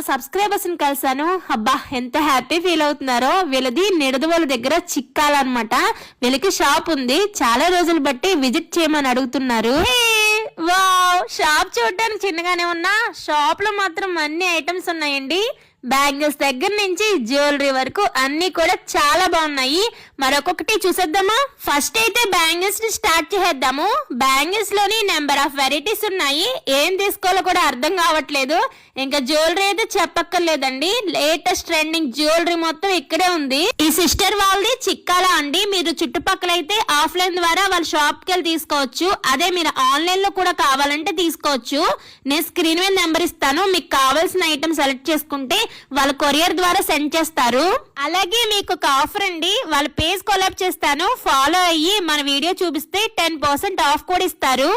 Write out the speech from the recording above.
Subscribers ని కలిసాను. అబ్బా ఎంత హ్యాపీ ఫీల్ అవుతున్నారో. వీళ్ళది నిడదవోలు దగ్గర చిక్కాలన్నమాట. వీళ్ళకి షాప్ ఉంది, చాలా రోజులు బట్టి విజిట్ చేయమని అడుగుతున్నారు. వావ్, షాప్ చూడడానికి చిన్నగానే ఉన్నా షాప్ లో మాత్రం అన్ని ఐటమ్స్ ఉన్నాయండి. బ్యాంగిల్స్ దగ్గర నుంచి జ్యువెలరీ వరకు అన్ని కూడా చాలా బాగున్నాయి. మరొకటి చూసేద్దామా? ఫస్ట్ అయితే బ్యాంగిల్స్ ని స్టార్ట్ చేసేద్దాము. బ్యాంగిల్స్ లోని నెంబర్ ఆఫ్ వెరైటీస్ ఉన్నాయి, ఏం తీసుకోవాలో కూడా అర్థం కావట్లేదు. ఇంకా జ్యువెలరీ అయితే చెప్పక్కర్లేదండి, లేటెస్ట్ ట్రెండింగ్ జ్యువెలరీ మొత్తం ఇక్కడే ఉంది. ఈ సిస్టర్ వాళ్ళది చిక్కాల అండి. మీరు చుట్టుపక్కల అయితే ఆఫ్లైన్ ద్వారా వాళ్ళ షాప్ కి వెళ్ళి తీసుకోవచ్చు, అదే మీరు ఆన్లైన్ లో కూడా కావాలంటే తీసుకోవచ్చు. నేను స్క్రీన్ మీద నెంబర్ ఇస్తాను, మీకు కావాల్సిన ఐటమ్ సెలెక్ట్ చేసుకుంటే వాళ్ళ కొరియర్ ద్వారా సెండ్ చేస్తారు. అలాగే మీకు ఒక ఆఫర్ అండి, వాళ్ళ పేజ్ కొలాబ్ చేస్తాను, ఫాలో అయ్యి మన వీడియో చూపిస్తే 10% ఆఫ్ కూడా ఇస్తారు.